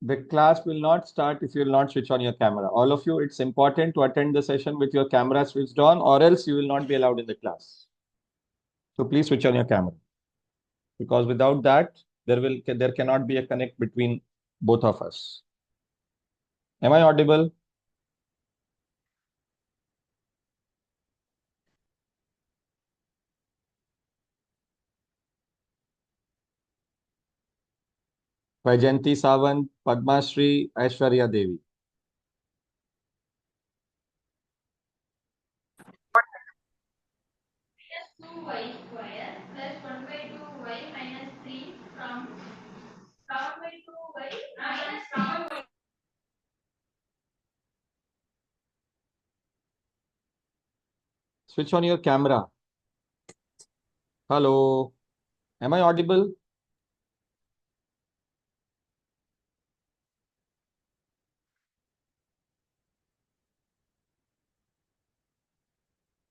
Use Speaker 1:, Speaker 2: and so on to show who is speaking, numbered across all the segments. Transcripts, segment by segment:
Speaker 1: The class will not start if you will not switch on your camera. All of you, it's important to attend the session with your camera switched on, or else you will not be allowed in the class. So please switch on your camera, because without that, there cannot be a connect between both of us. Am I audible? Vaijayanti Sawant, Padma Shri, Aishwarya Devi.
Speaker 2: Plus 2y square plus 1 by 2y minus 3 from 7 by 2y minus 7.
Speaker 1: Switch on your camera. Hello. Am I audible?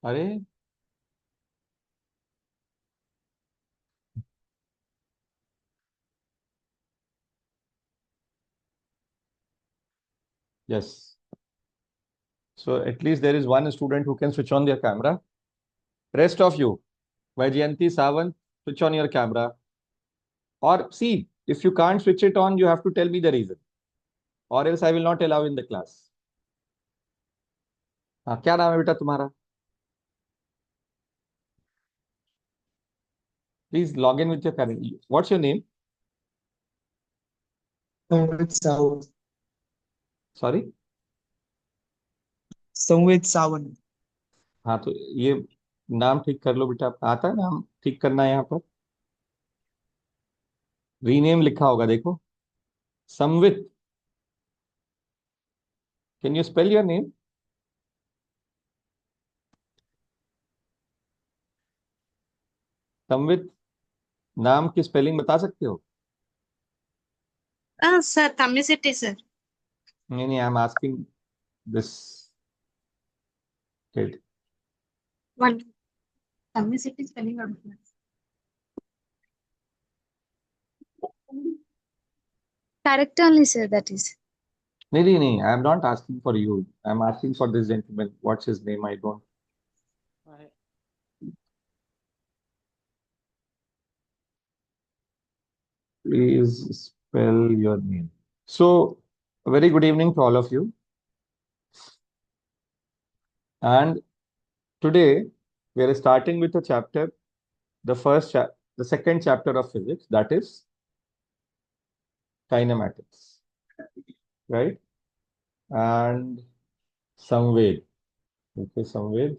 Speaker 1: Are? Yes. So at least there is one student who can switch on their camera. Rest of you, Vaijayanti Sawant, switch on your camera. Or see, if you can't switch it on, you have to tell me the reason. Or else I will not allow in the class. हाँ, क्या नाम है बेटा तुम्हारा? Please log in with your camera. What's your name?
Speaker 3: Samvit Sawant.
Speaker 1: Sorry?
Speaker 3: Samvit Sawant.
Speaker 1: हाँ, तो ये नाम ठीक कर लो बेटा. आता है नाम ठीक करना है यहाँ पर? रीनेम लिखा होगा, देखो. Samvit. Can you spell your name? Samvit, नाम की स्पेलिंग बता सकते हो?
Speaker 4: Sir, Thammissetti, sir.
Speaker 1: नहीं, I am asking this kid.
Speaker 4: One. Thammissetti spelling out. Correct only, sir, that is.
Speaker 1: नहीं, I am not asking for you. I am asking for this gentleman. What's his name? I don't. Please spell your name. So, a very good evening to all of you. And today we are starting with a chapter, the second chapter of physics, that is kinematics, right? And Samved. Okay, Samved.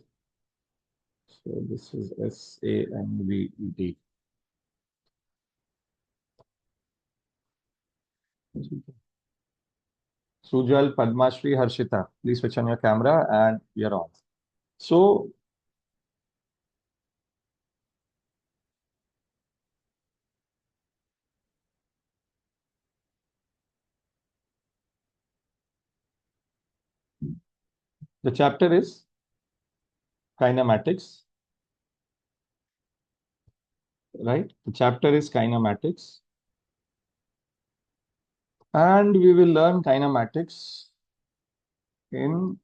Speaker 1: So this is Samved. Sujal, Padmashri, Harshita, please switch on your camera and we are on. So, the chapter is kinematics, right? The chapter is kinematics. And we will learn kinematics in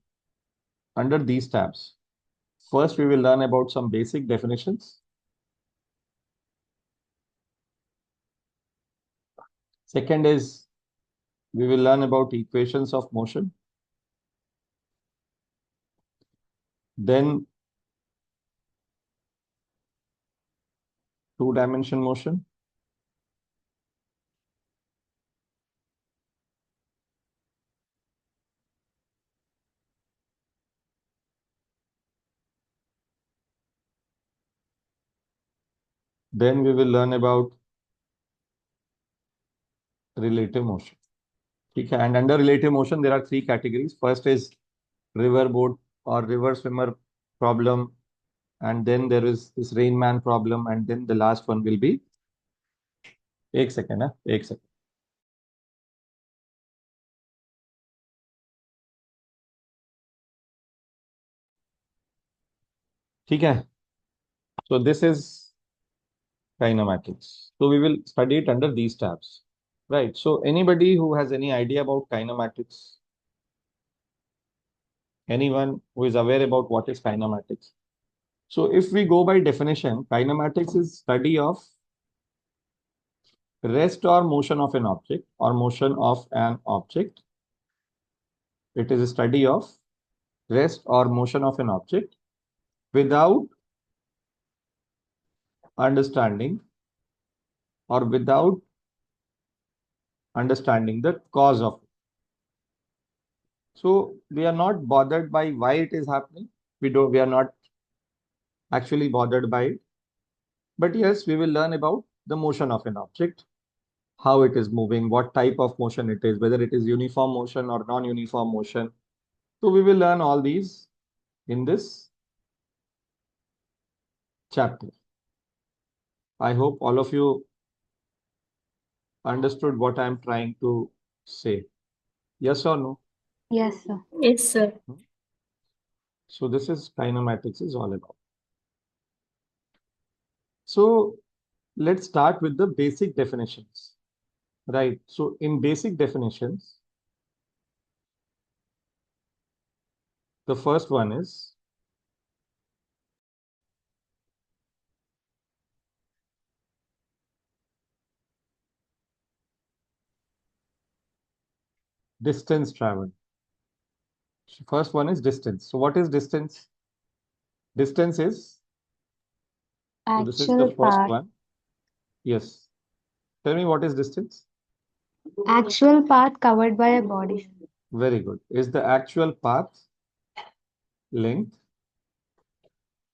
Speaker 1: under these tabs. First, we will learn about some basic definitions. Second is we will learn about equations of motion. Then two-dimension motion. Then we will learn about relative motion. Okay, and under relative motion, there are three categories. First is river boat or river swimmer problem. And then there is this Rain Man problem. And then the last one will be, एक second, एक second. ठीक है. So this is kinematics. So we will study it under these tabs. Right. So anybody who has any idea about kinematics? Anyone who is aware about what is kinematics? So if we go by definition, kinematics is study of rest or motion of an object or motion of an object. It is a study of rest or motion of an object without understanding or without understanding the cause of it. So we are not bothered by why it is happening. We are not actually bothered by it. But yes, we will learn about the motion of an object, how it is moving, what type of motion it is, whether it is uniform motion or non-uniform motion. So we will learn all these in this chapter. I hope all of you understood what I am trying to say. Yes or no?
Speaker 4: Yes, sir.
Speaker 5: Yes, sir.
Speaker 1: So this is kinematics is all about. So let's start with the basic definitions. Right. So in basic definitions, the first one is distance traveled. First one is distance. So what is distance? Distance is, so this is the
Speaker 4: Actual
Speaker 1: first
Speaker 4: path.
Speaker 1: one. Yes. Tell me what is distance?
Speaker 4: Actual path covered by a body.
Speaker 1: Very good. Is the actual path length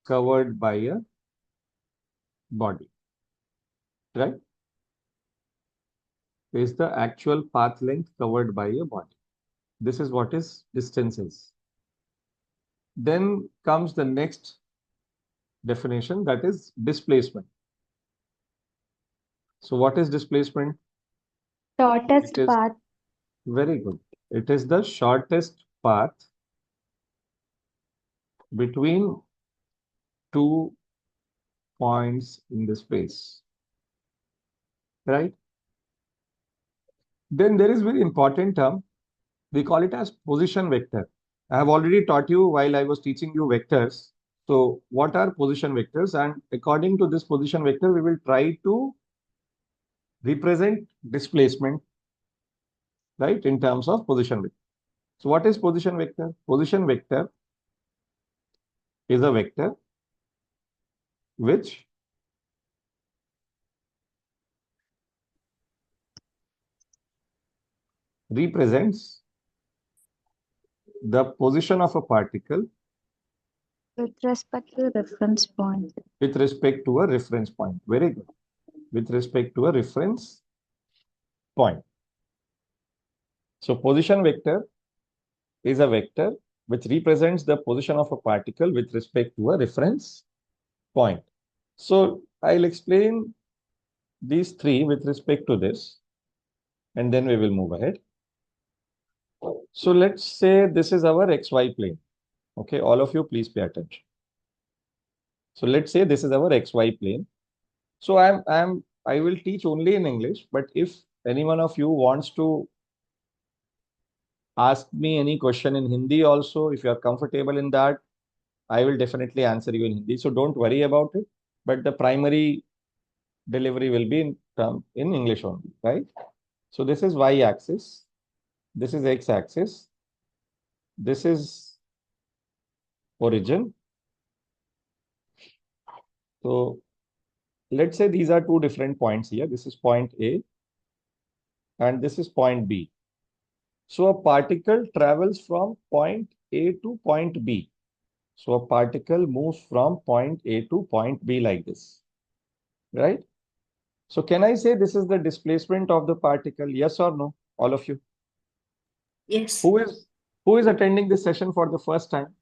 Speaker 1: covered by a body, right? Is the actual path length covered by a body. This is what is distance is. Then comes the next definition, that is displacement. So what is displacement?
Speaker 4: Shortest
Speaker 1: It is
Speaker 4: path.
Speaker 1: very good. It is the shortest path between two points in the space, right? Then there is very important term. We call it as position vector. I have already taught you while I was teaching you vectors. So what are position vectors? And according to this position vector, we will try to represent displacement, right, in terms of position vector. So what is position vector? Position vector is a vector which represents the position of a particle
Speaker 4: With respect to reference point.
Speaker 1: with respect to a reference point. Very good. With respect to a reference point. So position vector is a vector which represents the position of a particle with respect to a reference point. So I'll explain these three with respect to this, and then we will move ahead. So let's say this is our XY plane. Okay, all of you, please pay attention. So let's say this is our XY plane. So I will teach only in English, but if any one of you wants to ask me any question in Hindi also, if you are comfortable in that, I will definitely answer you in Hindi. So don't worry about it. But the primary delivery will be in English only, right? So this is y-axis. This is x-axis. This is origin. So let's say these are two different points here. This is point A and this is point B. So a particle travels from point A to point B. So a particle moves from point A to point B like this, right? So can I say this is the displacement of the particle? Yes or no? All of you.
Speaker 5: Yes.
Speaker 1: Who is attending this session for the first time?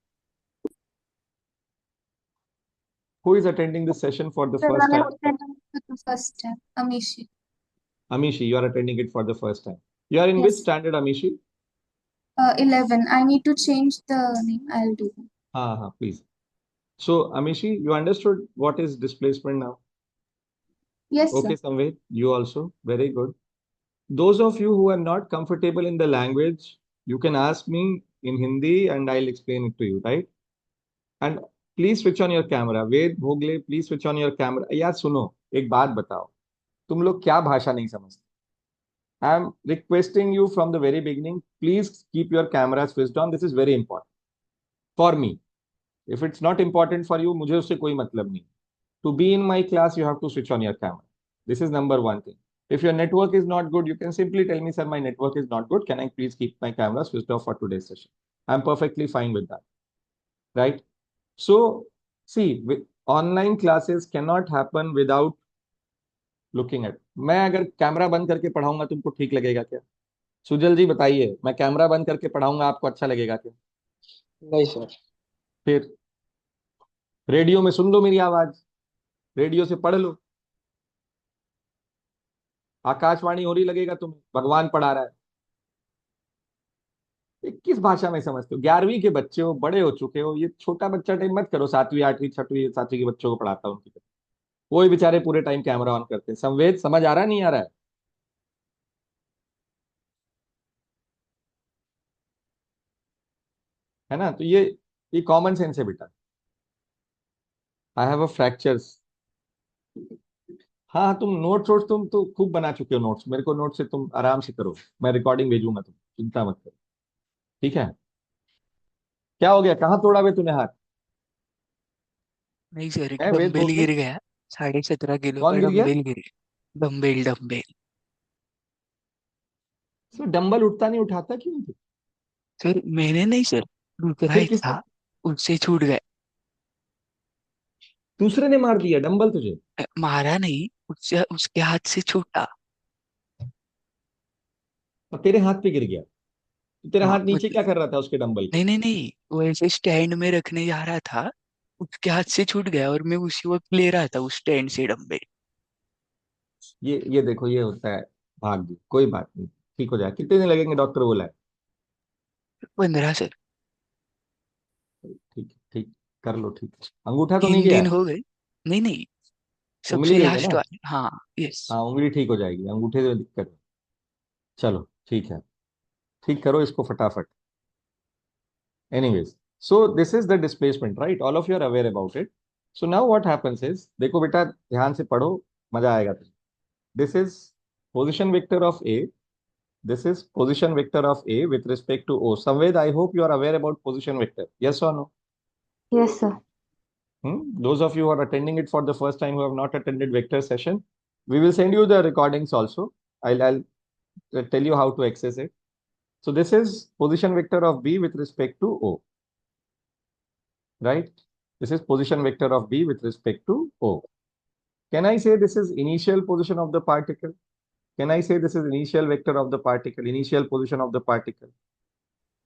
Speaker 1: Who is attending this session for the first time?
Speaker 6: First time, Amishi.
Speaker 1: Amishi, you are attending it for the first time. You are in which
Speaker 6: Yes.
Speaker 1: standard, Amishi?
Speaker 6: 11. I need to change the name. I'll do that.
Speaker 1: Please. So, Amishi, you understood what is displacement now?
Speaker 6: Yes,
Speaker 1: Okay,
Speaker 6: sir.
Speaker 1: Samved, you also. Very good. those of you who are not comfortable in the language, you can ask me in Hindi and I'll explain it to you, right? And please switch on your camera. Ved Bhogle, please switch on your camera. यार सुनो, एक बात बताओ, तुम लोग क्या भाषा नहीं समझते? I am requesting you from the very beginning, please keep your cameras switched on. This is very important for me. If it's not important for you, मुझे उससे कोई मतलब नहीं. To be in my class, you have to switch on your camera. This is number one thing. If your network is not good, you can simply tell me, sir, my network is not good. Can I please keep my camera switched off for today's session? I'm perfectly fine with that. Right? So, see, online classes cannot happen without looking at. मैं अगर camera बंद करके पढ़ाऊंगा तुमको ठीक लगेगा क्या? सुजल जी बताइए, मैं कैमरा बंद करके पढ़ाऊंगा आपको अच्छा लगेगा क्या?
Speaker 3: नहीं सर।
Speaker 1: फिर रेडियो में सुन लो मेरी आवाज, रेडियो से पढ़ लो, आकाशवाणी हो रही लगेगा तुम्हें, भगवान पढ़ा रहा है. ये किस भाषा में समझते हो? 11वीं के बच्चे हो, बड़े हो चुके हो, ये छोटा बच्चा टाइम मत करो. 7वीं 8वीं 6वीं 7वीं के बच्चों को पढ़ाता हूँ उनकी तरह. वो ही बेचारे पूरे टाइम कैमरा ऑन करते हैं. संवेद समझ आ रहा नहीं आ रहा है ना? तो ये कॉमन सेंस है बेटा. I have a fractures. हाँ, तुम नोट्स वोट्स तुम तो खूब बना चुके हो. नोट्स मेरे को नोट्स से तुम आराम से करो, मैं रिकॉर्डिंग भेजूंगा, तुम चिंता मत करो. ठीक है? क्या हो गया? कहाँ तोड़ा बे तूने हाथ?
Speaker 7: नहीं सर, एक
Speaker 1: है वेद
Speaker 7: डंबेल
Speaker 1: भोगले?
Speaker 7: गिर गया। 17.5 किलो
Speaker 1: कौन
Speaker 7: का
Speaker 1: गिर गया?
Speaker 7: डंबेल गिर गया। Dumbbell dumbbell.
Speaker 1: सर डंबल उठता नहीं, उठाता क्यों नहीं?
Speaker 7: सर मैंने नहीं सर, दूसरा
Speaker 1: फिर
Speaker 7: ही
Speaker 1: किसने?
Speaker 7: था, उससे छूट गए।
Speaker 1: दूसरे ने मार दिया डंबल तुझे?
Speaker 7: मारा नहीं, उससे उसके हाथ से छूटा।
Speaker 1: और तेरे हाथ पे गिर गया? तो तेरा
Speaker 7: हाँ
Speaker 1: हाथ नीचे
Speaker 7: मतलब,
Speaker 1: क्या कर रहा था उसके डंबल के?
Speaker 7: नहीं नहीं नहीं, वो ऐसे स्टैंड में रखने जा रहा था, उसके हाथ से छूट गया और मैं उसी वक्त ले रहा था उस स्टैंड से डंबेल।
Speaker 1: ये देखो, ये होता है. भाग गई, कोई बात नहीं, ठीक हो जाए. कितने दिन लगेंगे डॉक्टर बोला है?
Speaker 7: 15 सर।
Speaker 1: ठीक ठीक, कर लो. ठीक है, अंगूठा तो नहीं
Speaker 7: 3
Speaker 1: गया
Speaker 7: दिन
Speaker 1: है?
Speaker 7: हो गए। नहीं नहीं,
Speaker 1: उंगली
Speaker 7: सबसे
Speaker 1: गई है ना?
Speaker 7: लास्ट वाले, हाँ यस।
Speaker 1: हाँ, उंगली ठीक हो जाएगी, अंगूठे से दिक्कत है. चलो ठीक है, ठीक करो इसको फटाफट. Anyways, so this is the displacement, right? All of you are aware about it. So now what happens is, देखो बेटा ध्यान से पढ़ो, मजा आएगा तुम्हें. This is position vector of A. This is position vector of A with respect to O. Samved, I hope you are aware about position vector. Yes or no?
Speaker 4: Yes, sir.
Speaker 1: Those of you who are attending it for the first time who have not attended vector session, we will send you the recordings also. I'll tell you how to access it. So this is position vector of B with respect to O, right? This is position vector of B with respect to O. Can I say this is initial position of the particle? Can I say this is initial vector of the particle, initial position of the particle?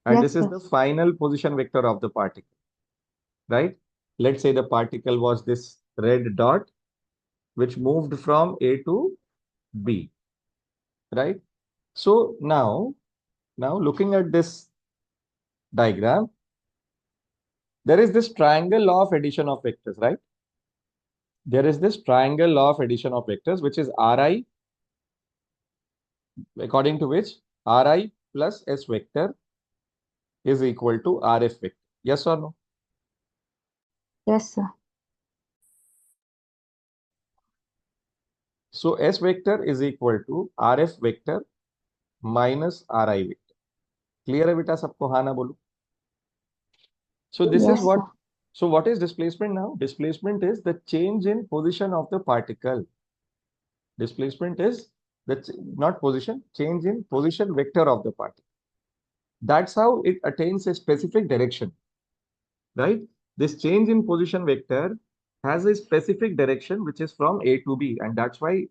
Speaker 1: And
Speaker 4: Yes,
Speaker 1: this is
Speaker 4: sir.
Speaker 1: the final position vector of the particle, right? Let's say the particle was this red dot, which moved from A to B, right? So now looking at this diagram, there is this triangle law of addition of vectors, right? There is this triangle law of addition of vectors, which is Ri, according to which Ri plus S vector is equal to Rf vector. Yes or no?
Speaker 4: Yes, sir.
Speaker 1: So S vector is equal to Rf vector minus Ri vector. Clear है बेटा सबको? हाँ ना बोलो. So this is
Speaker 4: Yes,
Speaker 1: what,
Speaker 4: sir.
Speaker 1: so what is displacement now? Displacement is the change in position of the particle. Displacement is not position, change in position vector of the particle. That's how it attains a specific direction, right? This change in position vector has a specific direction which is from A to B, and that's why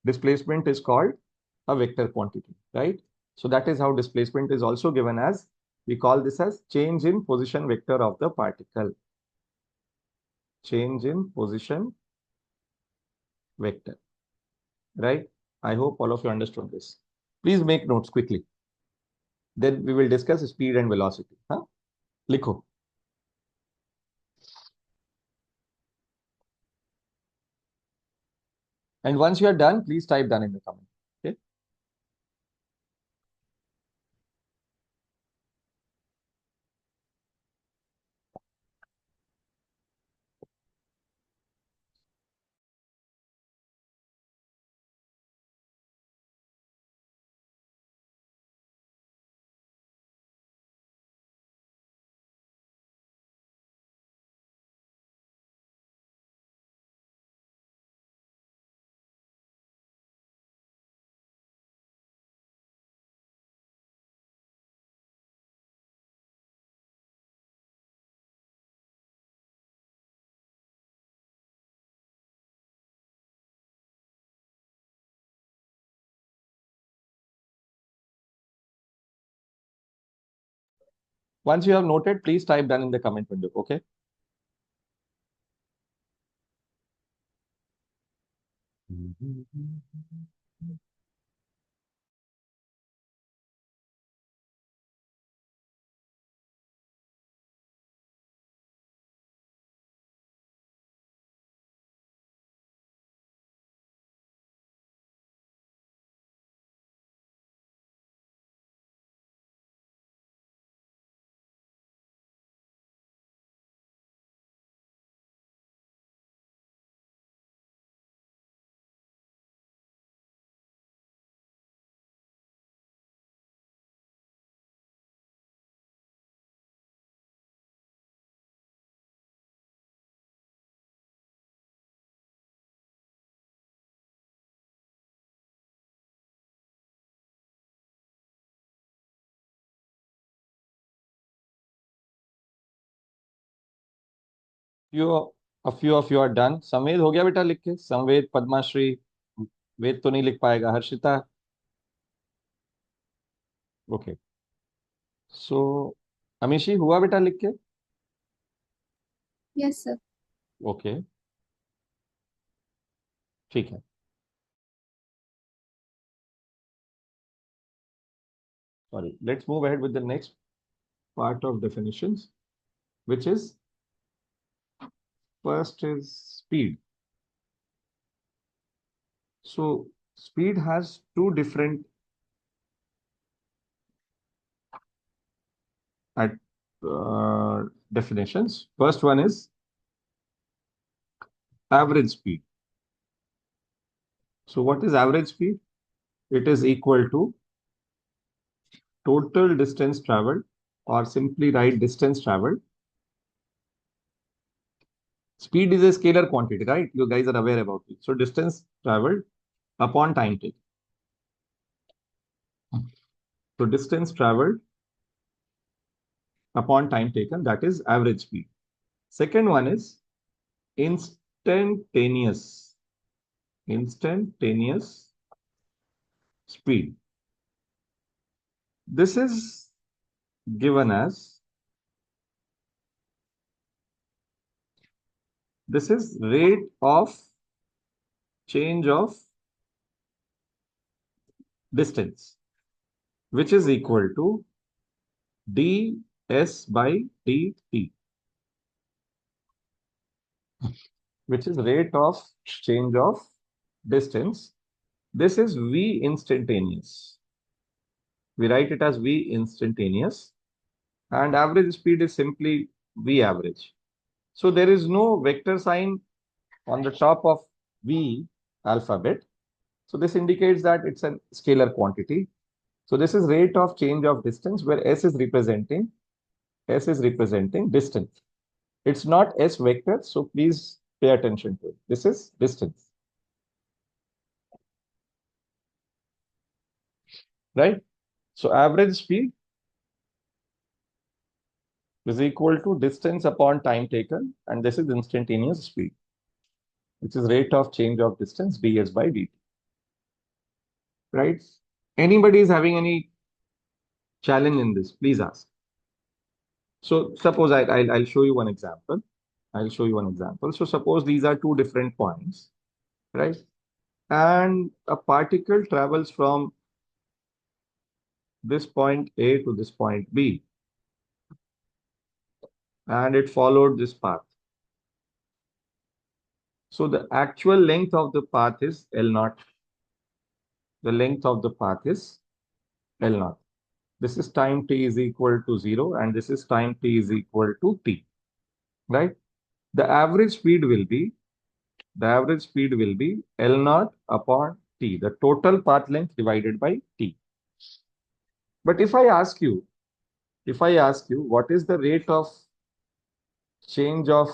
Speaker 1: displacement is called a vector quantity, right? So that is how displacement is also given as, we call this as change in position vector of the particle. Change in position vector, right? I hope all of you understood this. Please make notes quickly. Then we will discuss speed and velocity. Huh? Likho. And once you are done, please type done in the comment. Okay. Once you have noted, please type done in the comment window. Okay. A few of you are done. संवेद हो गया बेटा लिख के? संवेद, पद्माश्री, वेद तो नहीं लिख पाएगा, हर्षिता. ओके. सो अमीशी हुआ बेटा लिख के?
Speaker 6: Yes, sir.
Speaker 1: ओके, ठीक है. Sorry, let's move ahead with the next part of definitions, which is first is speed. So speed has two different definitions. First one is average speed. So what is average speed? It is equal to total distance traveled, or simply write distance traveled. Speed is a scalar quantity, right? You guys are aware about it. So distance traveled upon time taken. So distance traveled upon time taken, that is average speed. Second one is instantaneous speed. This is given as, this is rate of change of distance, which is equal to ds by dt, which is rate of change of distance. This is v instantaneous. We write it as v instantaneous, and average speed is simply v average. So there is no vector sign on the top of v alphabet. So this indicates that it's a scalar quantity. So this is rate of change of distance, where s is representing distance. It's not s vector, so please pay attention to it. This is distance, right? So average speed is equal to distance upon time taken, and this is instantaneous speed, which is rate of change of distance ds by dt, right? Anybody is having any challenge in this, please ask. So suppose I'll show you one example. So suppose these are two different points, right? And a particle travels from this point A to this point B, and it followed this path. So the actual length of the path is L naught. The length of the path is L naught. This is time t is equal to 0, and this is time t is equal to t, right? The average speed will be L naught upon t, the total path length divided by t. But if I ask you what is the rate of change of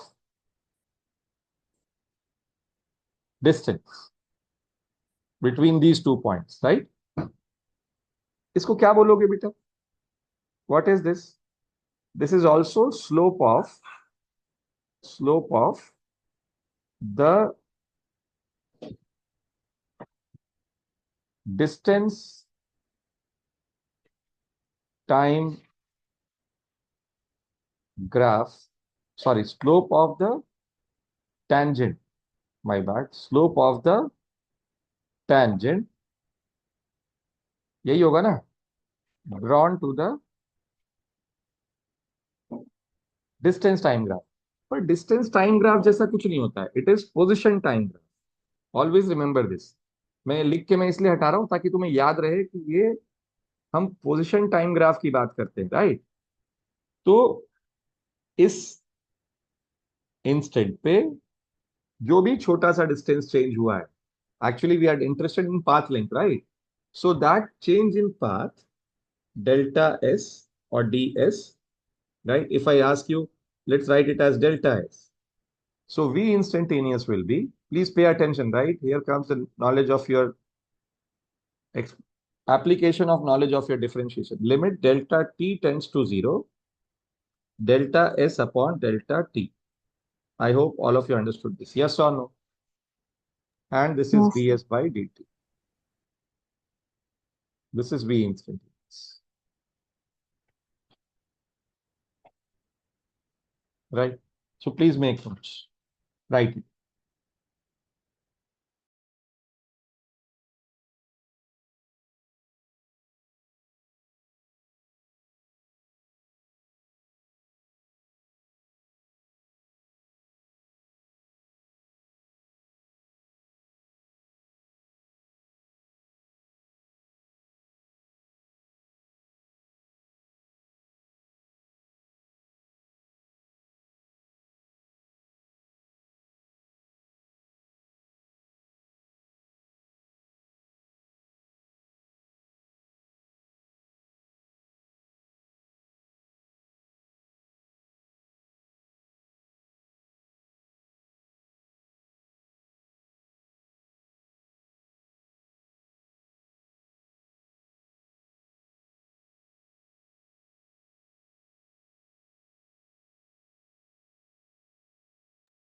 Speaker 1: distance between these 2 points, right? इसको क्या बोलोगे बेटा? What is this? This is also slope of the distance time graph, sorry, slope of the tangent, my bad, slope of the tangent, यही होगा ना, drawn to the distance time graph. पर distance time graph जैसा कुछ नहीं होता है, it is position time graph. Always remember this. मैं लिख के मैं इसलिए हटा रहा हूं ताकि तुम्हें याद रहे कि ये हम पोजिशन टाइम ग्राफ की बात करते हैं, राइट? तो इस इंस्टेंट पे जो भी छोटा सा डिस्टेंस चेंज हुआ है, actually we are interested in path length, right? So that change in path delta s or ds, right? If I ask you, let's write it as delta s. So v instantaneous will be, please pay attention, right? Here comes the knowledge of your application of knowledge of your differentiation. Limit delta t tends to 0, delta s upon delta t. I hope all of you understood this. Yes or no? And this is
Speaker 4: Yes.
Speaker 1: ds by dt. This is v instantaneous. Right? So please make notes. Write it.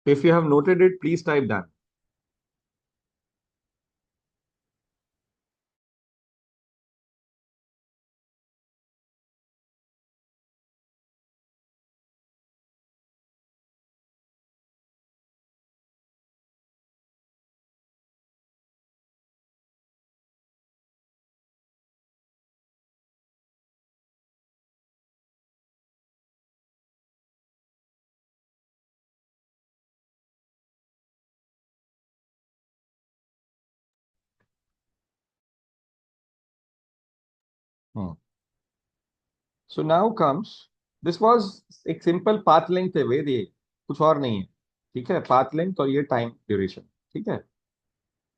Speaker 1: If you have noted it, please type down. So now comes, this was एक simple path length है वेद, ये कुछ और नहीं है, ठीक है? Path length और ये time duration, ठीक है?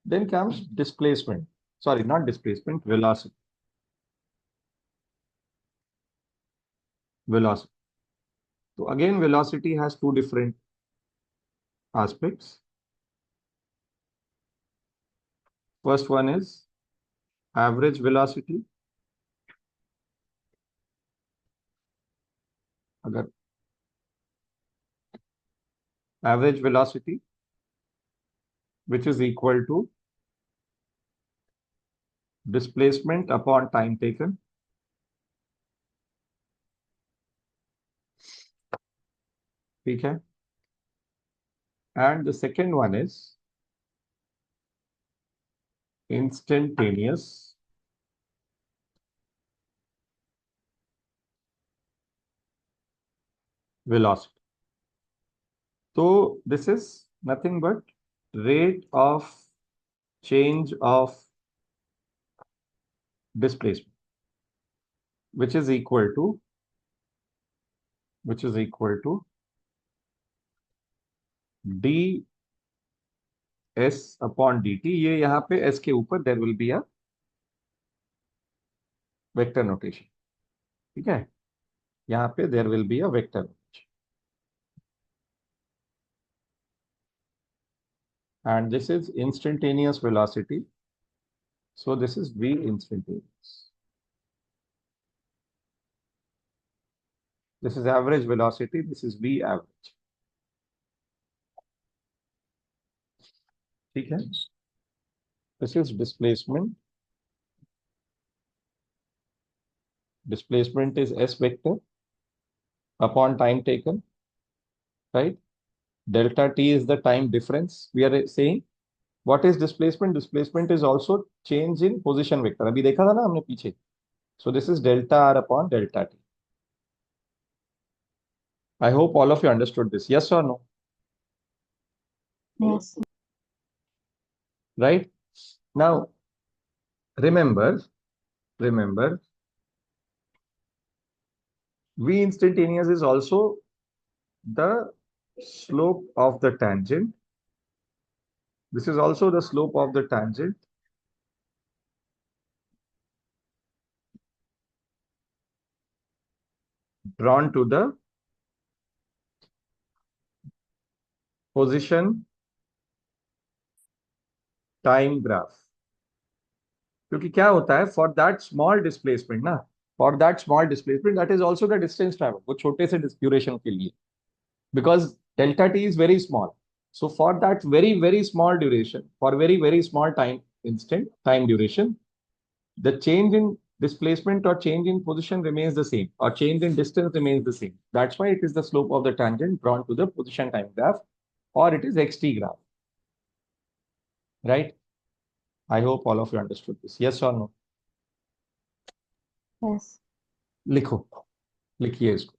Speaker 1: Then comes displacement. Sorry, not displacement, velocity. Velocity. So again, velocity has two different aspects. First one is average velocity. अगर average velocity, which is equal to displacement upon time taken. ठीक है? And the second one is instantaneous velocity. So this is nothing but rate of change of displacement, which is equal to d s upon dt. ये यहाँ पे s के ऊपर there will be a vector notation. ठीक है? यहाँ पे there will be a vector notation. And this is instantaneous velocity. So this is v instantaneous. This is average velocity. This is v average. ठीक है? This is displacement. Displacement is s vector. upon time taken, right? Delta t is the time difference. We are saying what is displacement? Displacement is also change in position vector. अभी देखा था ना हमने पीछे. So this is delta r upon delta t. I hope all of you understood this. Yes or no?
Speaker 4: Yes.
Speaker 1: Right? Now, remember, V instantaneous is also the slope of the tangent. This is also the slope of the tangent drawn to the position time graph. क्योंकि क्या होता है for that small displacement ना, for that small displacement that is also the distance travel वो छोटे से duration के लिए, because delta t is very small. So for that very small duration, for very small time duration, the change in displacement or change in position remains the same, or change in distance remains the same. That's why it is the slope of the tangent drawn to the position time graph, or it is xt graph. Right? I hope all of you understood this. Yes or no?
Speaker 4: Yes.
Speaker 1: लिखो, लिखिए इसको.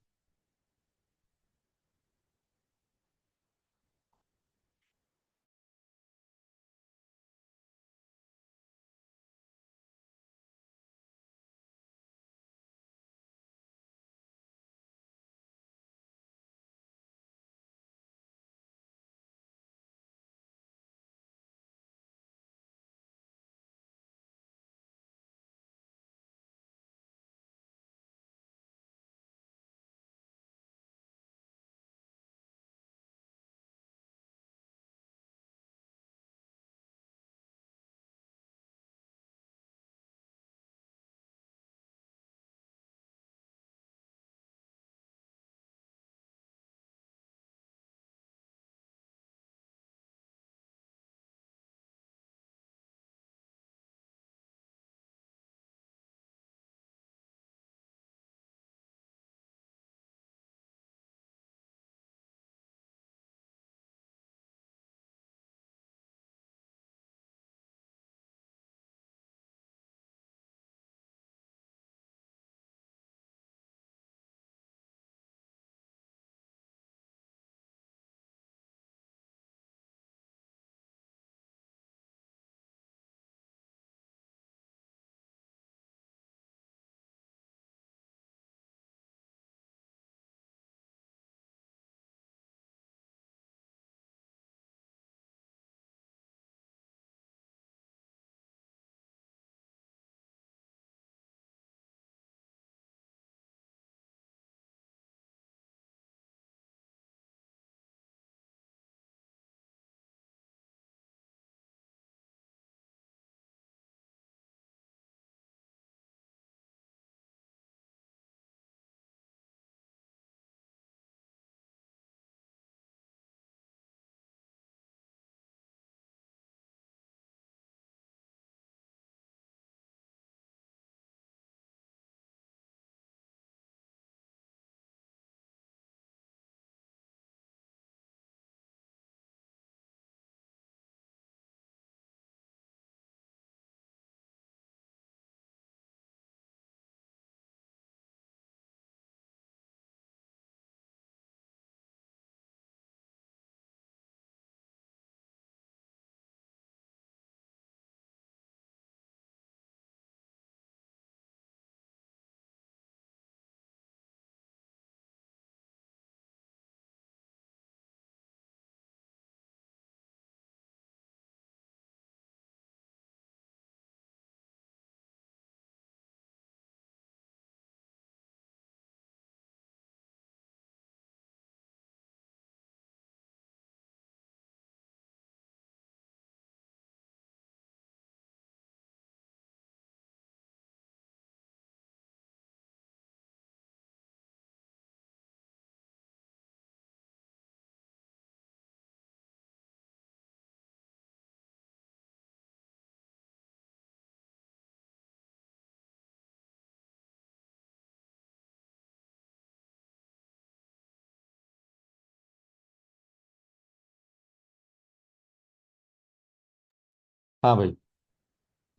Speaker 1: हाँ भाई,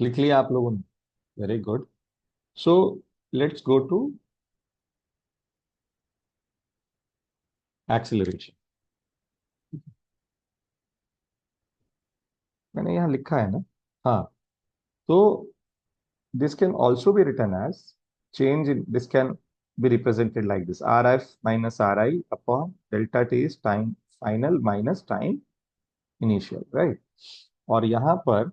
Speaker 1: लिख लिया आप लोगों ने, very good. So let's go to acceleration. मैंने यहाँ लिखा है ना. हाँ, तो this can also be written as change in, this can be represented like this: rf minus ri upon delta t is time final minus time initial, right? और यहाँ पर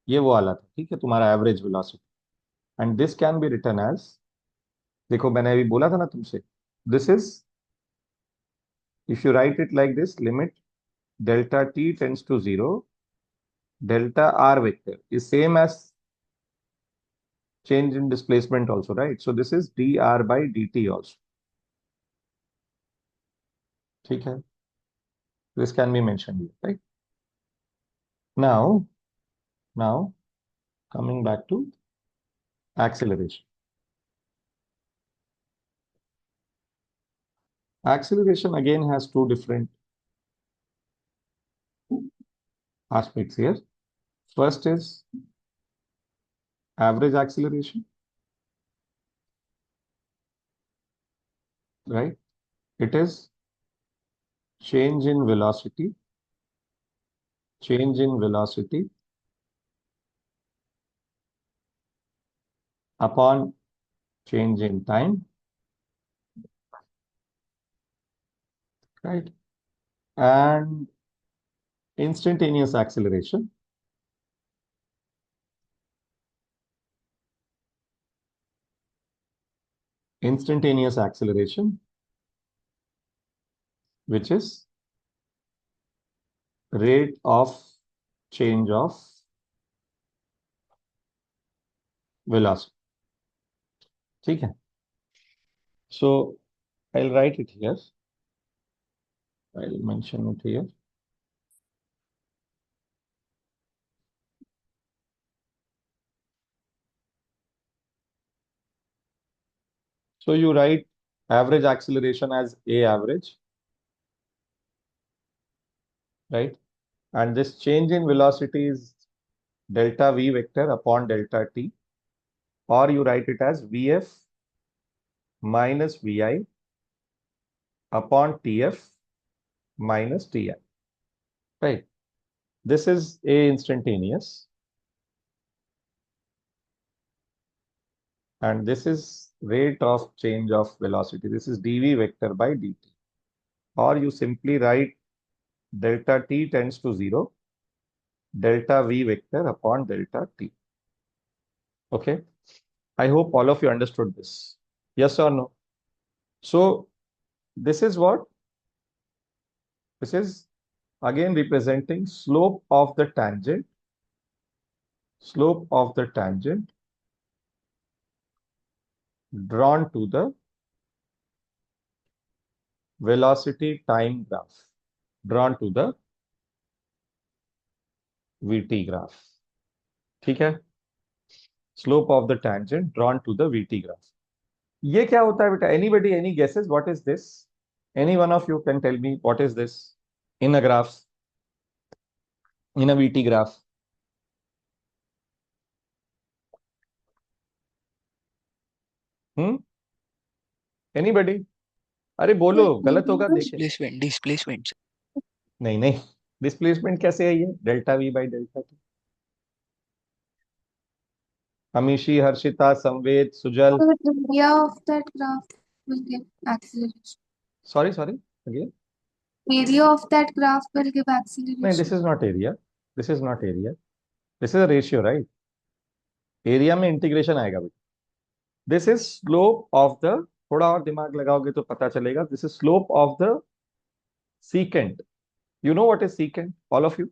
Speaker 1: ये वो वाला था, ठीक है, तुम्हारा average velocity. And this can be written as, देखो मैंने अभी बोला था ना तुमसे, this is, if you write it like this, limit delta t tends to 0, delta r vector is same as change in displacement also, right? So this is dr by dt also. ठीक है, this can be mentioned here, right? Now coming back to acceleration. Acceleration again has two different aspects here. First is average acceleration, right? It is change in velocity upon change in time, right? And instantaneous acceleration which is rate of change of velocity. ठीक है, so I'll write it here, I'll mention it here. So you write average acceleration as a average, right? And this change in velocity is delta v vector upon delta t, or you write it as vf minus vi upon tf minus ti, right? This is a instantaneous, and this is rate of change of velocity. This is dv vector by dt, or you simply write delta t tends to 0, delta v vector upon delta t. Okay, I hope all of you understood this. Yes or no? So this is what? This is again representing slope of the tangent drawn to the velocity time graph, drawn to the vt graph. ठीक है, slope of the tangent drawn to the vt graph. ये क्या होता है बेटा? Anybody, any guesses what is this? Any one of you can tell me what is this in a graph, in a vt graph? Anybody? अरे बोलो, गलत होगा देखे.
Speaker 7: डिस्प्लेसमेंट
Speaker 1: नहीं नहीं, डिस्प्लेसमेंट कैसे है? ये delta V by delta T. Amishi, Harshita, Samved, Sujal.
Speaker 6: The area of that graph will give acceleration.
Speaker 1: Sorry again.
Speaker 6: Area of that graph will give
Speaker 1: नहीं,
Speaker 6: acceleration.
Speaker 1: This is not area, this is not area, this is a ratio, right? Area में integration आएगा बेटा. This is slope of the, थोड़ा और दिमाग लगाओगे तो पता चलेगा. This is slope of the secant. You know what is secant, all of you?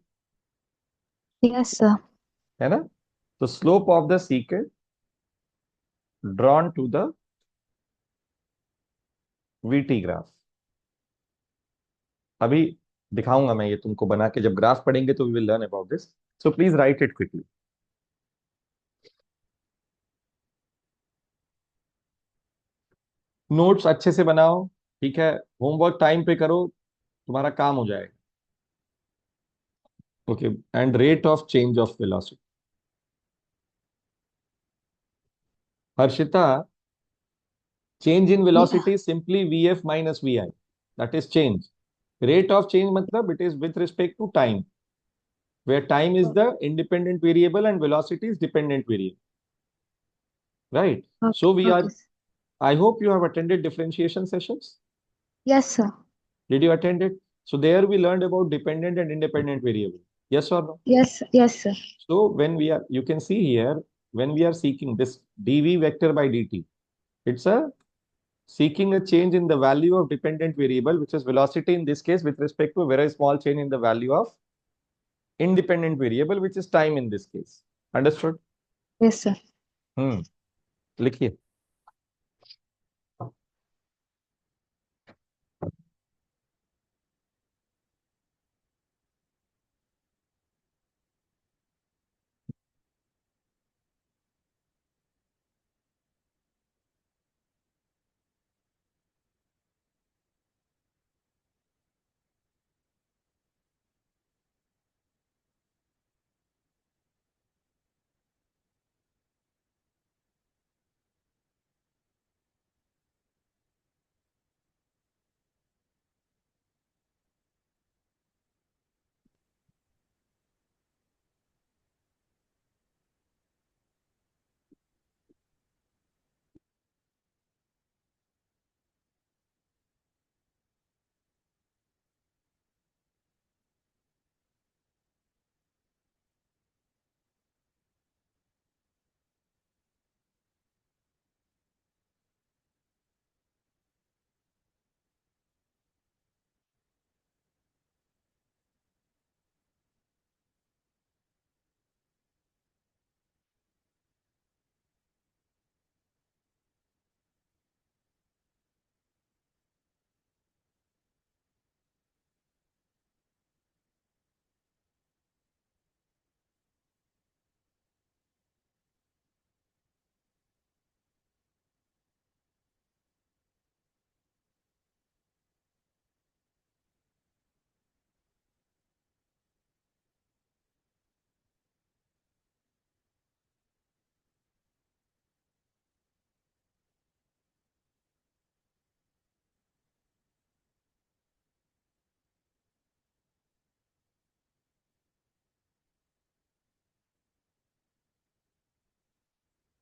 Speaker 4: Yes, sir.
Speaker 1: है ना? तो slope of the secant drawn to the VT graph. अभी दिखाऊंगा मैं ये तुमको बना के, जब ग्राफ पढ़ेंगे तो we will learn about this. So please write it quickly. Notes अच्छे से बनाओ, ठीक है? होमवर्क टाइम पे करो, तुम्हारा काम हो जाएगा. Okay, and rate of change of velocity. Harshita, change in velocity is simply Vf minus Vi. That is change. Rate of change matlab it is with respect to time, where time is the independent variable and velocity is dependent variable. Right? So we are,
Speaker 4: Okay.
Speaker 1: I hope you have attended differentiation sessions.
Speaker 4: Yes, sir.
Speaker 1: Did you attend it? So there we learned about dependent and independent variable. Yes or no?
Speaker 4: Yes, yes, sir.
Speaker 1: So when we are, you can see here, when we are seeking this dv vector by dt, it's a seeking a change in the value of dependent variable, which is velocity in this case, with respect to a very small change in the value of independent variable, which is time in this case. Understood?
Speaker 4: Yes, sir.
Speaker 1: लिखिए.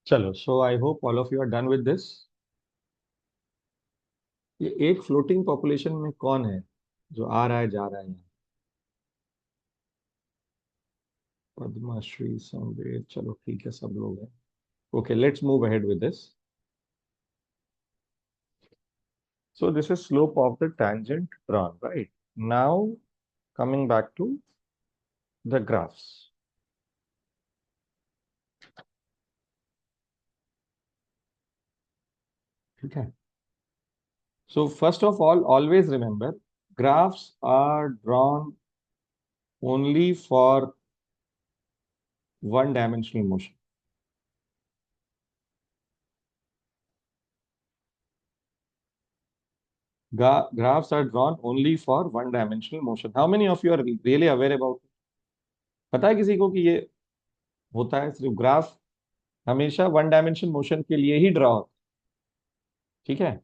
Speaker 1: चलो, so I hope all of you are done with this. ये एक floating population में कौन है जो आ रहा है जा रहा है यहाँ? पद्माश्री, संवेद, चलो ठीक है, सब लोग हैं. Okay, let's move ahead with this. So this is slope of the tangent drawn, right? Now coming back to the graphs. Okay. So first of all, always remember, graphs are drawn only for one-dimensional motion. Graphs are drawn only for one-dimensional motion. How many of you are really aware about it? पता है किसी को कि ये होता है? सिर्फ graph हमेशा वन डायमेंशन मोशन के लिए ही ड्रॉ होता है. ठीक है?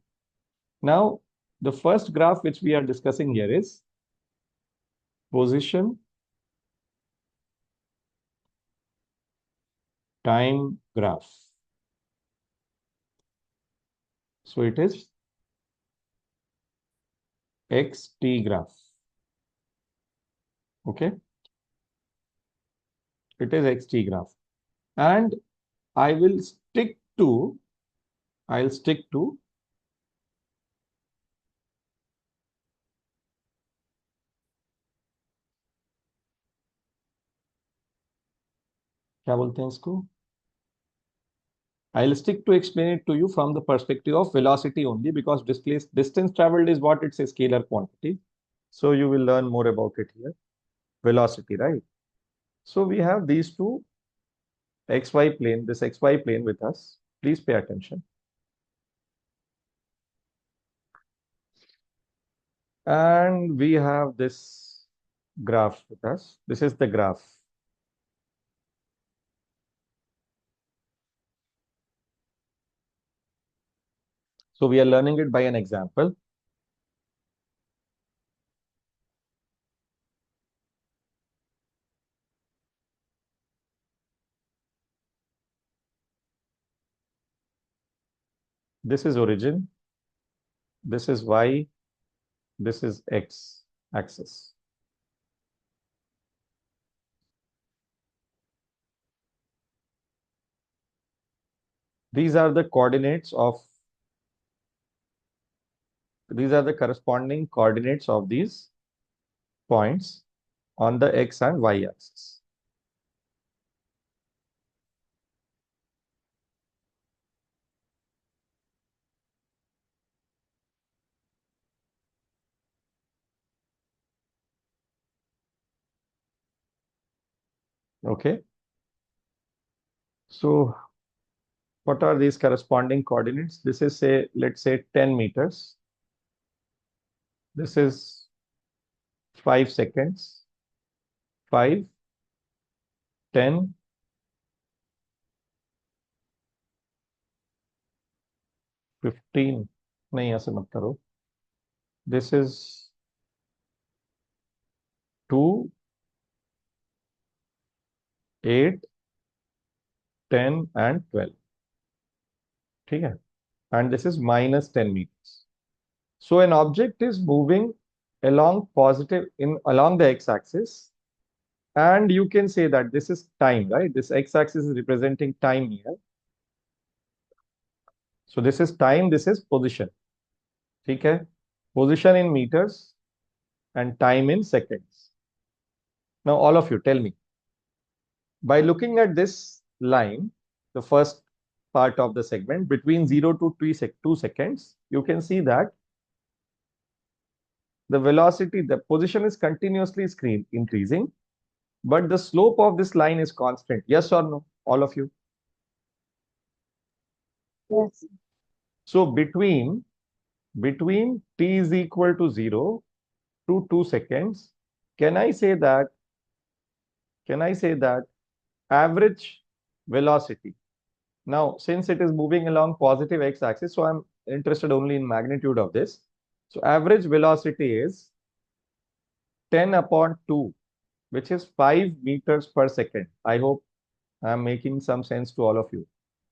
Speaker 1: Now, the first graph which we are discussing here is position time graph. So it is xt graph. Okay? It is xt graph. And I'll stick to क्या बोलते हैं इसको? I'll stick to explain it to you from the perspective of velocity only, because distance traveled is what, it's a scalar quantity. So you will learn more about it here. Velocity, right? So we have these two xy plane, this xy plane with us. Please pay attention. And we have this graph with us. This is the graph. So we are learning it by an example. This is origin. This is Y. This is X axis. These are the coordinates of, these are the corresponding coordinates of these points on the X and Y axis. Okay. So what are these corresponding coordinates? This is, say, let's say 10 meters. This is 5 seconds. 5, 10, 15. नहीं ऐसे मत करो. This is 2, 8, 10 and 12. ठीक है? And this is minus 10 meters. So an object is moving along along the x-axis, and you can say that this is time, right? This x-axis is representing time here. So this is time, this is position. ठीक है? Position in meters and time in seconds. Now all of you tell me, by looking at this line, the first part of the segment between 0 to 2 seconds, you can see that the velocity, the position is continuously increasing, but the slope of this line is constant. Yes or no, all of you?
Speaker 4: Yes.
Speaker 1: So between t is equal to 0 to 2 seconds, can I say that average velocity? Now, since it is moving along positive x-axis, so I'm interested only in magnitude of this. So average velocity is 10 upon 2, which is 5 meters per second. I hope I'm making some sense to all of you.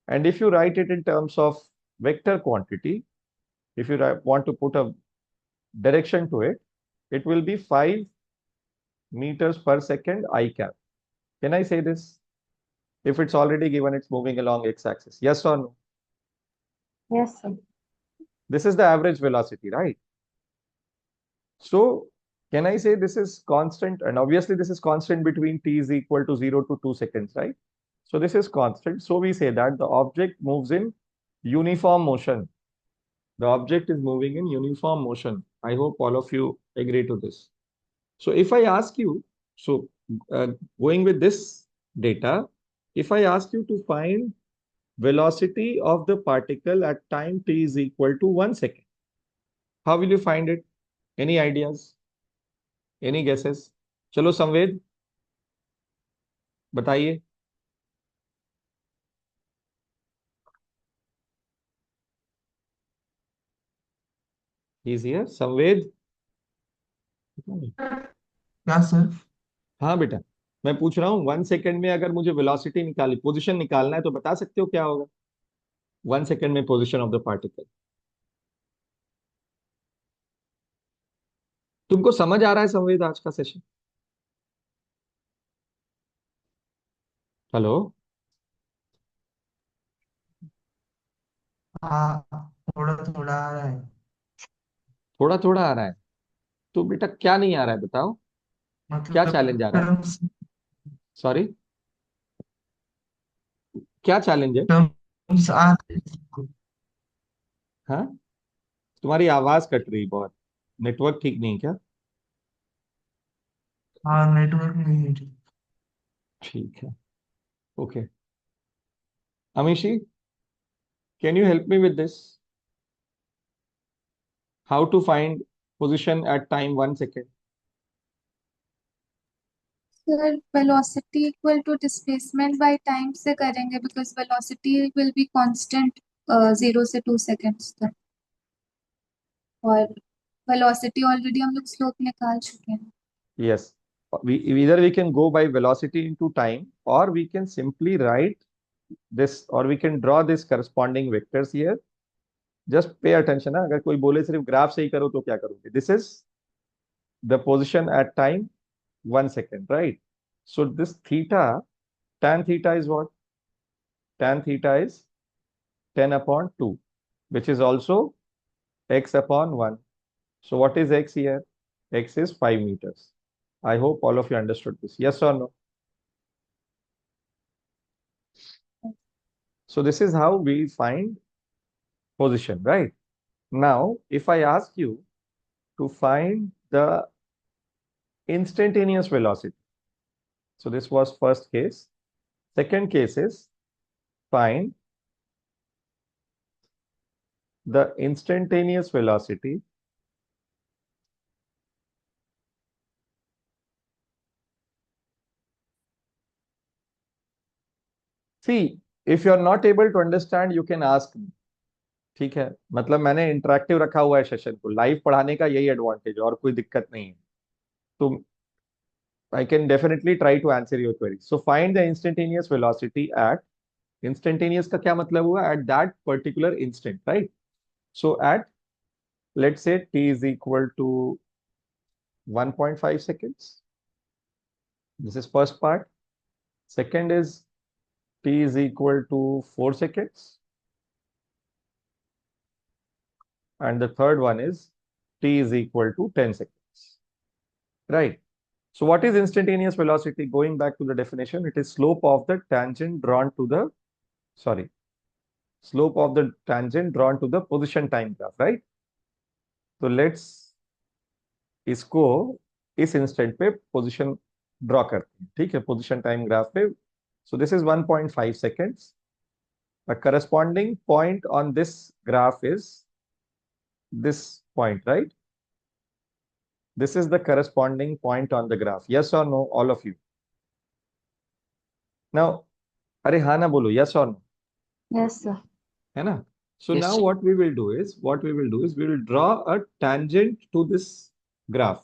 Speaker 1: And if you write it in terms of vector quantity, if you want to put a direction to it, it will be 5 meters per second I cap. Can I say this? If it's already given, it's moving along x-axis. Yes or no?
Speaker 4: Yes, sir.
Speaker 1: This is the average velocity, right? So can I say this is constant? And obviously this is constant between t is equal to 0 to 2 seconds, right? So this is constant. So we say that the object moves in uniform motion. The object is moving in uniform motion. I hope all of you agree to this. So if I ask you, so going with this data, if I ask you to find velocity of the particle at time t is equal to 1 second, how will you find it? Any ideas? Any guesses? चलो संवेद बताइए. He's here. संवेद.
Speaker 3: क्या sir?
Speaker 1: हाँ बेटा, मैं पूछ रहा हूँ 1 सेकंड में अगर मुझे वेलोसिटी निकाली, पोजीशन निकालना है, तो बता सकते हो क्या होगा 1 सेकंड में पोजीशन ऑफ द पार्टिकल? तुमको समझ आ रहा है संवेद आज का सेशन? हेलो.
Speaker 3: हाँ, थोड़ा थोड़ा आ रहा है।
Speaker 1: थोड़ा थोड़ा आ रहा है तो बेटा क्या नहीं आ रहा है बताओ, क्या
Speaker 3: मतलब
Speaker 1: चैलेंज आ रहा है?
Speaker 3: टर्म्स
Speaker 1: सॉरी, क्या चैलेंज है?
Speaker 3: टर्म्स आ रहे हैं।
Speaker 1: हाँ, तुम्हारी आवाज कट रही बहुत. नेटवर्क ठीक नहीं है क्या?
Speaker 3: हाँ, नेटवर्क नहीं है ठीक।
Speaker 1: ठीक है. Okay. Amishi, can you help me with this? How to find position at time 1 second?
Speaker 6: Sir velocity equal to displacement by time से करेंगे because velocity will be constant 0 से 2 सेकंड्स तक और वेलोसिटी ऑलरेडी हम लोग स्लोप निकाल चुके हैं.
Speaker 1: Yes. Either we can go by velocity into time, or we can simply write this, or we can draw this corresponding vectors here. Just pay attention. अगर कोई बोले सिर्फ ग्राफ से ही करो तो क्या करोगे? This is the position at time 1 second, right? So this theta, tan theta is what? Tan theta is 10 upon 2, which is also x upon 1. So what is x here? X is 5 meters. I hope all of you understood this. Yes or no? So this is how we find position, right? Now, if I ask you to find the instantaneous velocity, so this was first case. Second case is find the instantaneous velocity See, if you are not able to understand, you can ask me. ठीक है, मतलब मैंने interactive रखा हुआ है session को, live पढ़ाने का यही एडवांटेज, और कोई दिक्कत नहीं है. तो I can definitely try to answer your query. So find the instantaneous velocity at, instantaneous का क्या मतलब हुआ? At that particular instant, right? So at, let's say t is equal to 1.5 seconds. This is first part. Second is t is equal to 4 seconds. And the third one is t is equal to 10 seconds. Right? So what is instantaneous velocity? Going back to the definition, it is slope of the tangent drawn to the, slope of the tangent drawn to the position time graph, right? So let's इसको इस instant पे position draw करते हैं, ठीक है, position time graph पे. So this is 1.5 seconds. A corresponding point on this graph is this point, right? This is the corresponding point on the graph. Yes or no, all of you? Now, अरे हाँ ना बोलो, yes or no?
Speaker 4: Yes, sir.
Speaker 1: है ना? So
Speaker 7: Yes,
Speaker 1: now
Speaker 7: sir.
Speaker 1: what we will do is we will draw a tangent to this graph.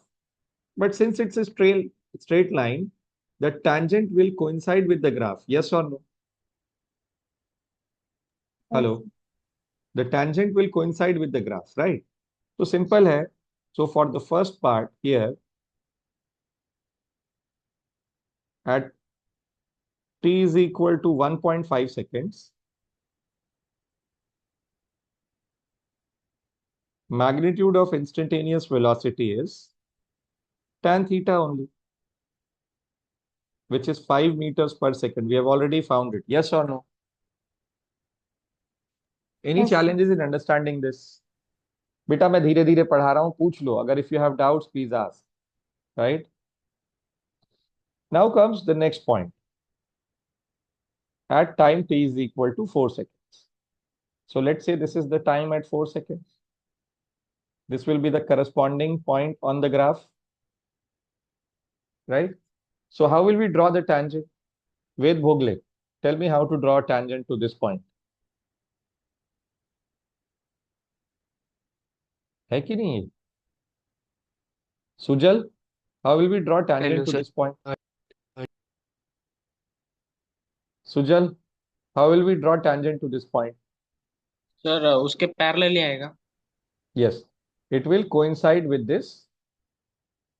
Speaker 1: But since it's a straight line, the tangent will coincide with the graph. Yes or no? Hello? The tangent will coincide with the graph, right? So simple hai. So for the first part here, at t is equal to 1.5 seconds, magnitude of instantaneous velocity is tan theta only, which is 5 meters per second. We have already found it. Yes or no? Any
Speaker 4: Yes, sir.
Speaker 1: challenges in understanding this? बेटा मैं धीरे धीरे पढ़ा रहा हूँ, पूछ लो. अगर if you have doubts, please ask. Right? Now comes the next point. At time t is equal to 4 seconds. So let's say this is the time at 4 seconds. This will be the corresponding point on the graph. Right? So how will we draw the tangent? Ved Bhogle, tell me how to draw a tangent to this point. है कि नहीं? Sujal, how will we draw tangent
Speaker 7: Hello,
Speaker 1: to
Speaker 7: sir.
Speaker 1: this point? Sujal, how will we draw tangent to this point?
Speaker 8: Sir उसके parallel ही आएगा.
Speaker 1: Yes, it will coincide with this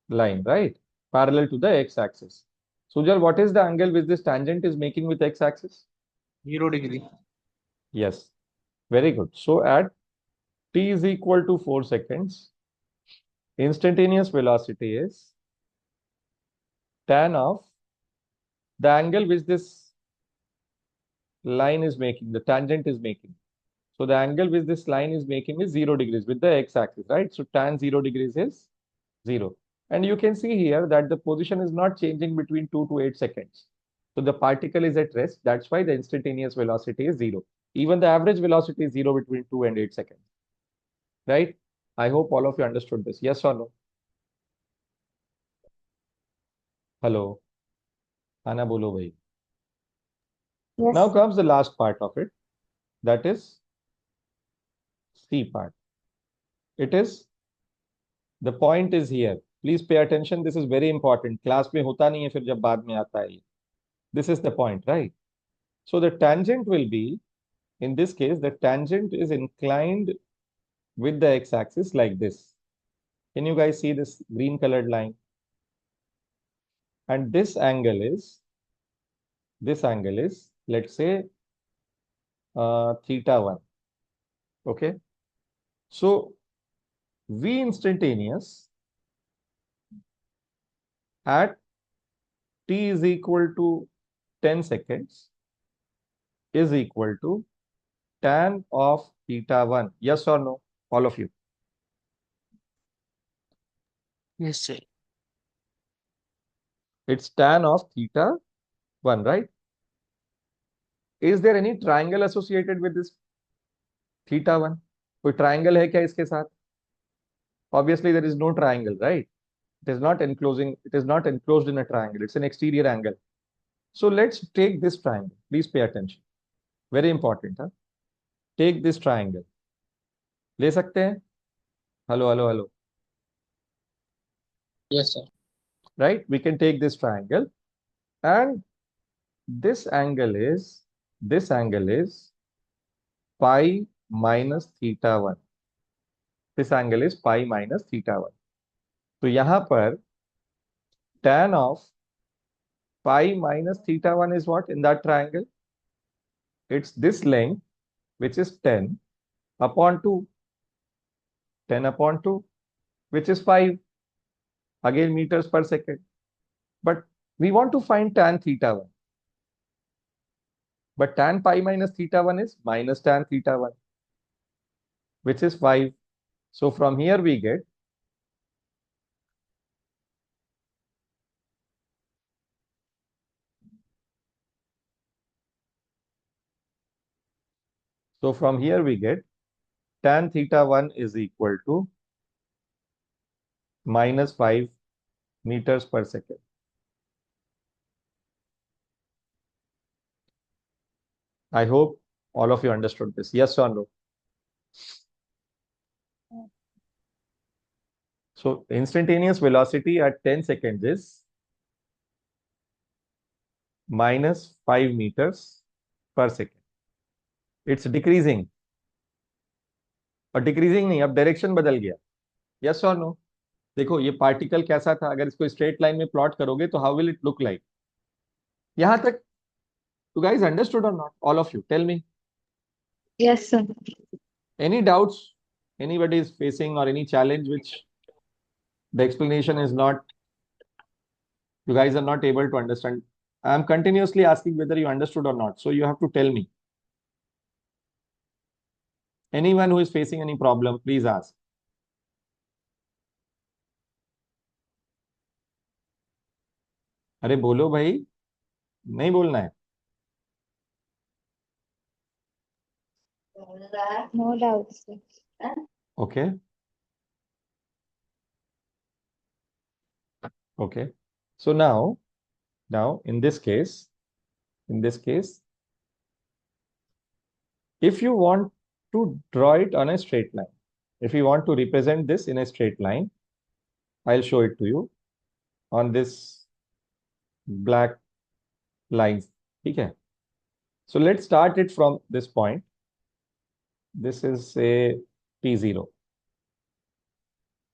Speaker 1: line, right? Parallel to the x-axis. Sujal, what is the angle which this tangent is making with x-axis?
Speaker 8: 0 degree.
Speaker 1: Yes, very good. So at t is equal to 4 seconds, instantaneous velocity is tan of the angle which this line is making, the tangent is making. So the angle which this line is making is 0 degrees with the x-axis, right? So tan 0 degrees is 0. And you can see here that the position is not changing between 2 to 8 seconds. So the particle is at rest. That's why the instantaneous velocity is 0. Even the average velocity is 0 between 2 and 8 seconds. Right? I hope all of you understood this. Yes or no? Hello? आना बोलो भाई.
Speaker 4: Yes.
Speaker 1: Now comes the last part of it, that is C part. It is, the point is here. Please pay attention. This is very important. Class में होता नहीं है फिर जब बाद में आता है. This is the point, right? So the tangent will be, in this case, the tangent is inclined with the x-axis like this. Can you guys see this green colored line? And this angle is, let's say, theta 1. Okay. So V instantaneous at t is equal to 10 seconds is equal to tan of theta 1. Yes or no? All of you.
Speaker 7: Yes, sir.
Speaker 1: It's tan of theta 1, right? Is there any triangle associated with this theta 1? कोई triangle है क्या इसके साथ? Obviously, there is no triangle, right? It is not enclosed in a triangle. It's an exterior angle. So let's take this triangle. Please pay attention. Very important. Huh? Take this triangle. ले सकते हैं? Hello.
Speaker 8: Yes, sir.
Speaker 1: Right? We can take this triangle, and this angle is pi minus theta 1. This angle is pi minus theta 1. तो यहाँ पर tan of pi minus theta 1 is what in that triangle? It's this length, which is 10 upon 2. 10 upon 2, which is 5. Again, meters per second. But we want to find tan theta 1. But tan pi minus theta 1 is minus tan theta 1, which is 5. So from here we get tan theta 1 is equal to minus 5 meters per second. I hope all of you understood this. Yes or no? So instantaneous velocity at 10 seconds is minus 5 meters per second. It's decreasing. और decreasing नहीं, अब direction बदल गया. Yes और no? देखो ये particle कैसा था, अगर इसको स्ट्रेट लाइन में प्लॉट करोगे तो how will it look like? यहां तक you guys understood or not? All of you, tell me.
Speaker 4: Yes, sir.
Speaker 1: Any doubts anybody is facing, or any challenge which the explanation is not, you guys are not able to understand? I am continuously asking whether you understood or not, so you have to tell me. Anyone who is facing any problem, please ask. अरे बोलो भाई, नहीं बोलना है.
Speaker 4: No doubts, sir.
Speaker 1: Okay. Okay. So now in this case, if you want to draw it on a straight line, if you want to represent this in a straight line, I'll show it to you on this black lines. Okay. So let's start it from this point. This is a T0.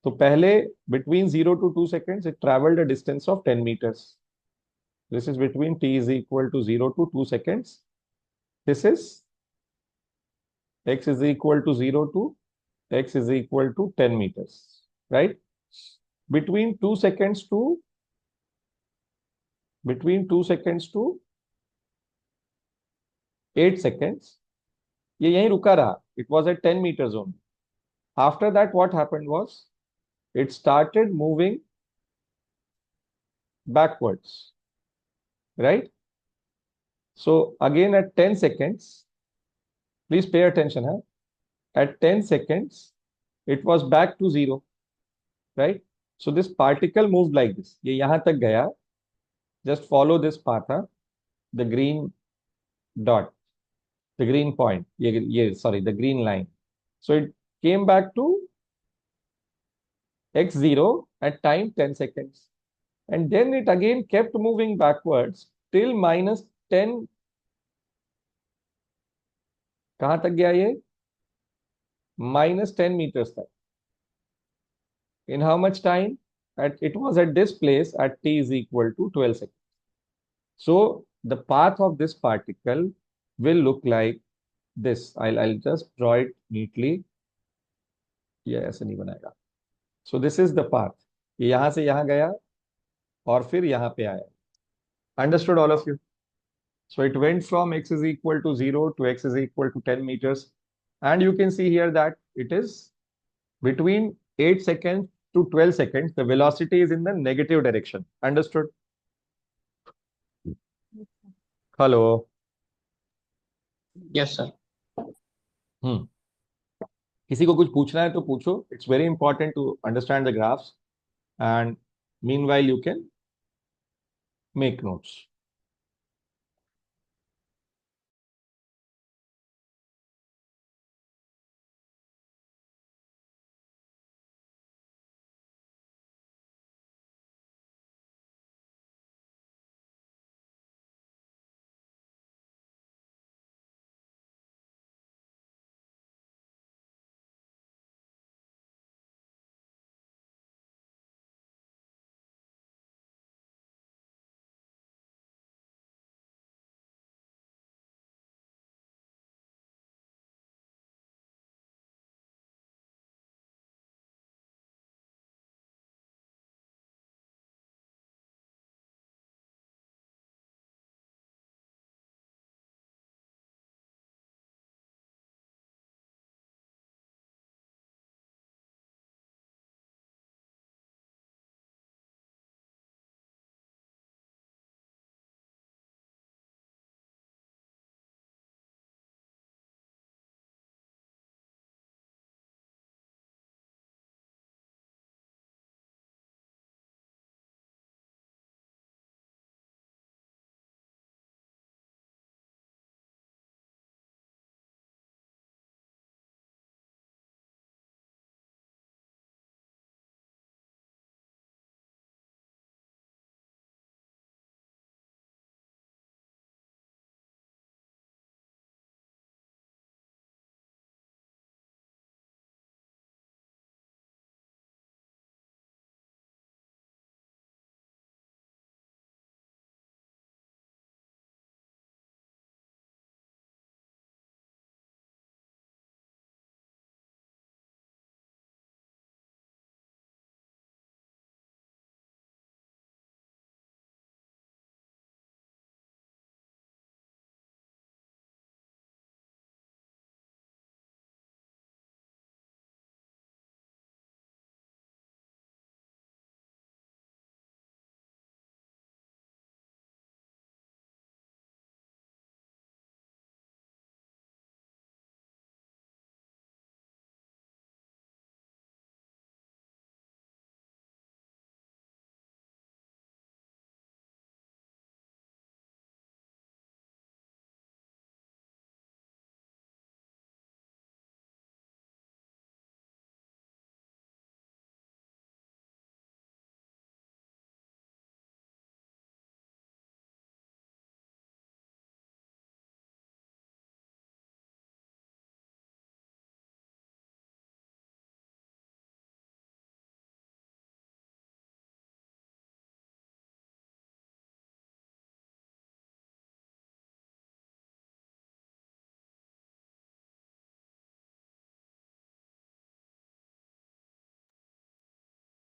Speaker 1: So पहले between 0 to 2 seconds, it traveled a distance of 10 meters. This is between t is equal to 0 to 2 seconds. This is x is equal to 0 to x is equal to 10 meters, right? Between 2 seconds to 8 seconds, ये यहीं रुका रहा. It was at 10 meters only. After that, what happened was, it started moving backwards, right? So again at 10 seconds, please pay attention. Huh? At 10 seconds, it was back to 0, right? So this particle moved like this. ये यहाँ तक गया, Just follow this path, huh? The green dot, the green point. Sorry, the green line. So it came back to x0 at time 10 seconds. And then it again kept moving backwards till -10. कहाँ तक गया ये? -10 meters तक. In how much time? It was at this place at t is equal to 12 seconds. So the path of this particle will look like this. I'll just draw it neatly. ये ऐसे नहीं बनाएगा. So this is the path. ये यहाँ से यहाँ गया और फिर यहाँ पे आया. Understood, all of you? So it went from x is equal to 0 to x is equal to 10 meters. And you can see here that it is between 8 seconds to 12 seconds. The velocity is in the negative direction. Understood? Hello.
Speaker 8: Yes, sir.
Speaker 1: किसी को कुछ पूछना है तो पूछो. It's very important to understand the graphs. And meanwhile, you can make notes.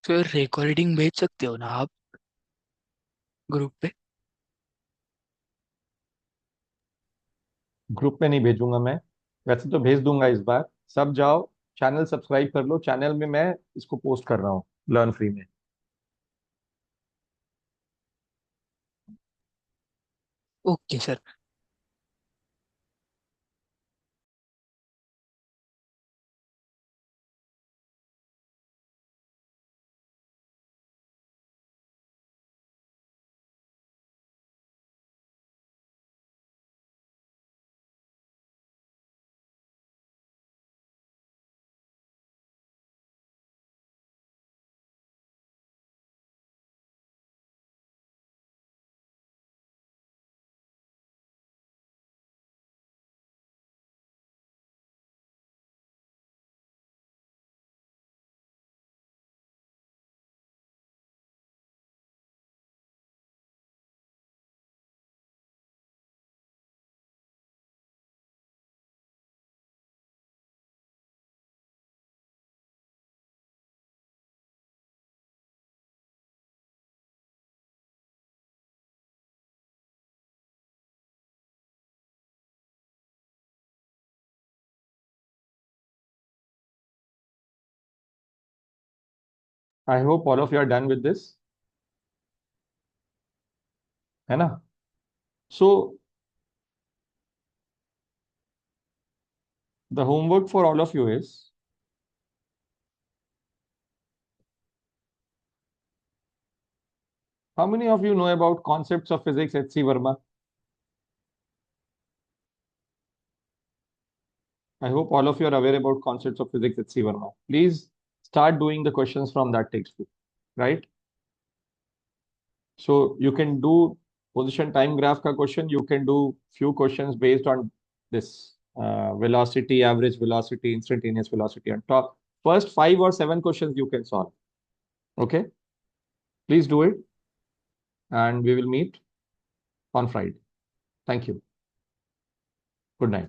Speaker 7: Sir recording भेज सकते हो ना आप ग्रुप पे?
Speaker 1: ग्रुप में नहीं भेजूंगा मैं. वैसे तो भेज दूंगा इस बार. सब जाओ, चैनल सब्सक्राइब कर लो. चैनल में मैं इसको पोस्ट कर रहा हूँ लर्न फ्री में.
Speaker 7: Okay sir.
Speaker 1: I hope all of you are done with this. है ना? So the homework for all of you is how many of you know about concepts of physics at C. Verma? I hope all of you are aware about concepts of physics at C. Verma. Please start doing the questions from that textbook, right? So you can do position time graph ka question. You can do few questions based on this velocity, average velocity, instantaneous velocity on top. First 5 or 7 questions you can solve. Okay? Please do it. And we will meet on Friday. Thank you. Good night.